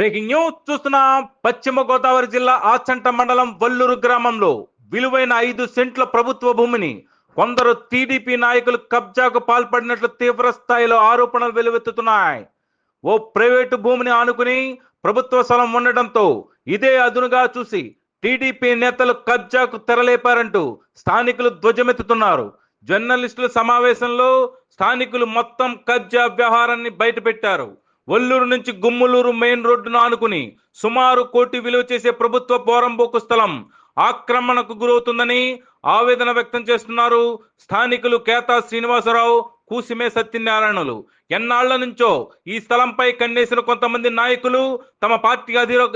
Breaking news చూస్తున్నాం. పశ్చిమ గోదావరి జిల్లా ఆచంట మండలం వల్లూరు గ్రామంలో విలువైన 5 సెంట్ల ప్రభుత్వ భూమిని కొందరు టీడీపీ నాయకులు కబ్జాకు పాల్పడినట్లు తీవ్ర స్థాయిలో ఆరోపణలు వెలువెత్తుతున్నాయి. ఓ ప్రైవేటు భూమిని ఆనుకుని ప్రభుత్వ స్థలం ఉండడంతో ఇదే అదునుగా చూసి టీడీపీ నేతలు కబ్జాకు తెరలేపారంటూ స్థానికులు ధ్వజమెత్తుతున్నారు. జర్నలిస్టుల సమావేశంలో స్థానికులు మొత్తం కబ్జా వ్యవహారాన్ని బయటపెట్టారు. వల్లూరు నుంచి గుమ్మలూరు మెయిన్ రోడ్డును ఆనుకుని సుమారు 1 కోటి విలువ చేసే ప్రభుత్వ పోరంబోకు స్థలం ఆక్రమణకు గురవుతుందని ఆవేదన వ్యక్తం చేస్తున్నారు స్థానికులు కేతా శ్రీనివాసరావు, కూసిమే సత్యనారాయణలు. ఎన్నాళ్ల నుంచో ఈ స్థలంపై కన్నేసిన కొంతమంది నాయకులు తమ పార్టీ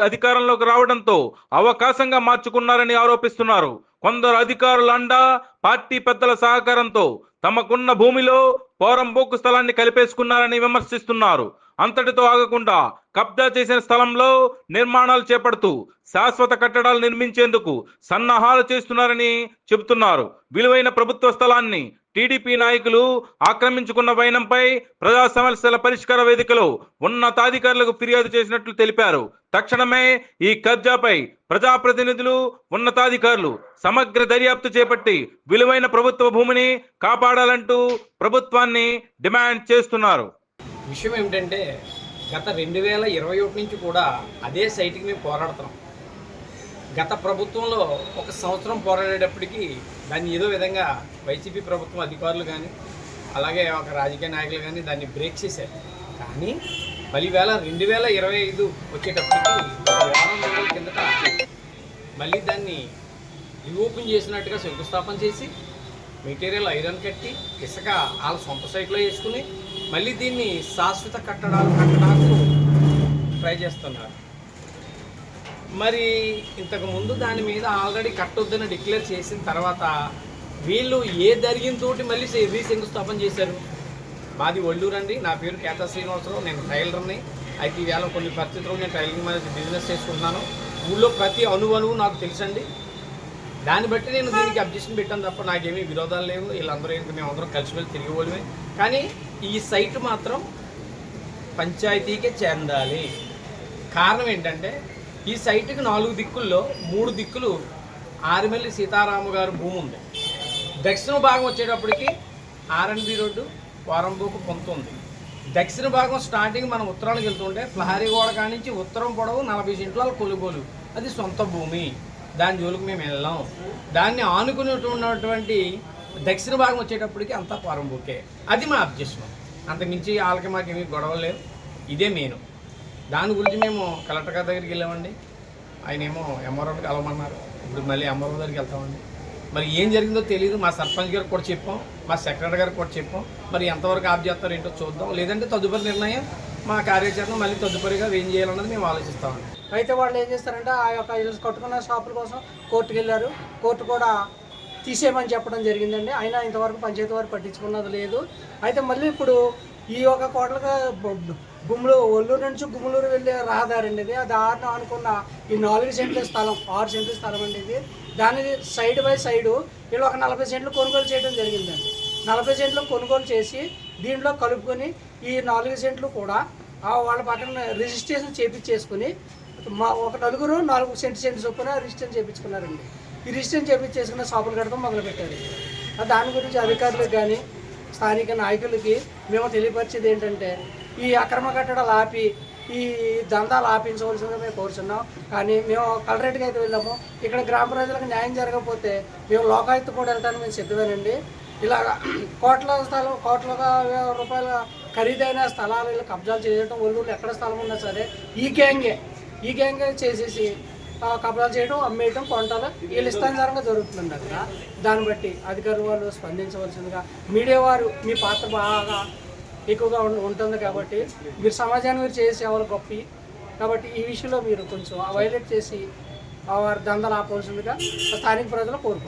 అధికారంలోకి రావడంతో అవకాశంగా మార్చుకున్నారని ఆరోపిస్తున్నారు. కొందరు అధికారుల అండా, పార్టీ పెద్దల సహకారంతో తమకున్న భూమిలో పోరంబోకు స్థలాన్ని కలిపేసుకున్నారని విమర్శిస్తున్నారు. అంతటితో ఆగకుండా కబ్జా చేసిన స్థలంలో నిర్మాణాలు చేపడుతూ శాశ్వత కట్టడాలు నిర్మించేందుకు సన్నాహాలు చేస్తున్నారని చెబుతున్నారు. విలువైన ప్రభుత్వ స్థలాన్ని టీడీపీ నాయకులు ఆక్రమించుకున్న వైనంపై ప్రజా సమస్యల పరిష్కార వేదికలో ఉన్నతాధికారులకు ఫిర్యాదు చేసినట్లు తెలిపారు. తక్షణమే ఈ కబ్జాపై ప్రజాప్రతినిధులు, ఉన్నతాధికారులు సమగ్ర దర్యాప్తు చేపట్టి విలువైన ప్రభుత్వ భూమిని కాపాడాలంటూ ప్రభుత్వాన్ని డిమాండ్ చేస్తున్నారు. విషయం ఏమిటంటే గత 2021 నుంచి కూడా అదే సైట్కి మేము పోరాడుతున్నాం. గత ప్రభుత్వంలో 1 సంవత్సరం పోరాడేటప్పటికీ దాన్ని ఏదో విధంగా వైసీపీ ప్రభుత్వం అధికారులు కానీ అలాగే ఒక రాజకీయ నాయకులు కానీ దాన్ని బ్రేక్ చేశారు. కానీ మళ్ళీ 2025 వచ్చేటప్పటికి వారం రోజుల కిందట మళ్ళీ దాన్ని రీఓపెన్ చేసినట్టుగా శంకుస్థాపన చేసి మెటీరియల్ ఐరన్ కట్టి ఇసుక వాళ్ళ సొంత సైట్లో వేసుకుని మళ్ళీ దీన్ని శాశ్వత కట్టడానికి ట్రై చేస్తున్నారు. మరి ఇంతకుముందు దాని మీద ఆల్రెడీ కట్టొద్దని డిక్లేర్ చేసిన తర్వాత వీళ్ళు ఏ జరిగినతోటి మళ్ళీ శంకుస్థాపన చేశారు. మాది వల్లూరు అండి, నా పేరు కేతా శ్రీనివాసరావు, నేను టైలర్ని. అయితే ఈవేళ కొన్ని పరిస్థితుల్లో నేను టైలరింగ్ మీద బిజినెస్ చేసుకుంటున్నాను. ఊళ్ళో ప్రతి అణువు నాకు తెలుసండి. దాన్ని బట్టి నేను దీనికి అబ్జెక్షన్ పెట్టాను తప్ప నాకేమీ విరోధాలు లేవు. వీళ్ళందరూ మేమందరం కలిసి వెళ్ళి తిరిగి వాళ్ళమే. కానీ ఈ సైట్ మాత్రం పంచాయతీకే చెందాలి. కారణం ఏంటంటే ఈ సైట్కి 4 దిక్కుల్లో 3 దిక్కులు ఆరిమెల్లి సీతారాము గారు భూమి ఉంది. దక్షిణ భాగం వచ్చేటప్పటికి ఆర్ఎన్బి రోడ్డు పోరంబోకు పొందుతుంది. దక్షిణ భాగం స్టార్టింగ్ మనం ఉత్తరానికి వెళ్తుంటే ప్రహరీ గోడ కానించి ఉత్తరం పొడవు 40 సెంట్ల కొలుగోలు, అది సొంత భూమి. దాని జోలికి మేము వెళ్ళాం. దాన్ని ఆనుకున్నటువంటి దక్షిణ భాగం వచ్చేటప్పటికి అంతా పోరంబోకే. అది మా అబ్జెక్షన్. అంతకుమించి వాళ్ళకి మాకేమీ గొడవలు లేవు. ఇదే మెయిన్. దాని గురించి మేము కలెక్టర్ గారి దగ్గరికి వెళ్ళామండి. ఆయన ఏమో ఎంఆర్ఓకి కలవమన్నారు. ఇప్పుడు మళ్ళీ ఎంఆర్ఓ దగ్గరికి వెళ్తామండి. మరి ఏం జరిగిందో తెలియదు. మా సర్పంచ్ గారికి కూడా చెప్పాం, మా సెక్రటరీ గారికి కూడా చెప్పాం. మరి ఎంతవరకు ఆప్ చేస్తారో ఏంటో చూద్దాం. లేదంటే తదుపరి నిర్ణయం మా కార్యాచరణ మళ్ళీ తదుపరిగా ఏం చేయాలన్నది మేము ఆలోచిస్తామండి. అయితే వాళ్ళు ఏం చేస్తారంటే ఆ యొక్క ఇల్లు కట్టుకున్న షాపుల కోసం కోర్టుకు వెళ్ళారు. కోర్టు కూడా తీసేయమని చెప్పడం జరిగిందండి. అయినా ఇంతవరకు పంచాయతీ వారు పట్టించుకున్నది లేదు. అయితే మళ్ళీ ఇప్పుడు ఈ యొక్క కోట్లుగా వల్లూరు నుంచి గుమ్మలూరు వెళ్ళే రహదారండి ఇది. ఆ దారిని అనుకున్న ఈ 4 సెంట్ల స్థలం, 6 సెంట్ల స్థలం అండి ఇది. దాని సైడ్ బై సైడు వీళ్ళు ఒక 40 సెంట్లు కొనుగోలు చేయడం జరిగిందండి. 40 సెంట్లు కొనుగోలు చేసి దీంట్లో కలుపుకొని ఈ 4 సెంట్లు కూడా వాళ్ళ పక్కన రిజిస్ట్రేషన్ చేయించేసుకుని ఒక నలుగురు 4 సెంట్ చొప్పున రిజిస్ట్రేషన్ చేయించుకున్నారండి. ఈ రిజిస్ట్రేషన్ చేయించేసుకున్న షాపులు కడతాం మొదలుపెట్టారు. దాని గురించి అధికారులకు కానీ స్థానిక నాయకులకి మేము తెలియపరిచేది ఏంటంటే ఈ అక్రమ కట్టడాలు ఆపి ఈ దందాలు ఆపించవలసిందిగా మేము కోరుచున్నాం. కానీ మేము కలెక్టరేట్కి అయితే వెళ్ళాము. ఇక్కడ గ్రామ ప్రజలకు న్యాయం జరగకపోతే మేము లోకాయుక్త కూడా వెళ్ళడానికి మేము సిద్ధమేనండి. ఇలాగ కోట్ల రూపాయల ఖరీదైన స్థలాలు ఇలా కబ్జాలు చేయడం, వల్లూరులో ఎక్కడ స్థలం ఉన్నా సరే ఈ గ్యాంగే చేసేసి కబ్జాలు చేయడం, అమ్మేయడం, కొంటాలు వీళ్ళు ఇష్టానుసారంగా జరుగుతుందండి అక్కడ. దాన్ని బట్టి అధికారులు వాళ్ళు స్పందించవలసిందిగా, మీడియా వారు మీ పాత్ర బాగా ఎక్కువగా ఉంటుంది కాబట్టి మీరు సమాజాన్ని మీరు చేసే సేవలు గొప్ప. కాబట్టి ఈ విషయంలో మీరు కొంచెం వైలేట్ చేసి వారి దందాలు ఆపవలసిందిగా స్థానిక ప్రజలు కోరుకుంటున్నారు.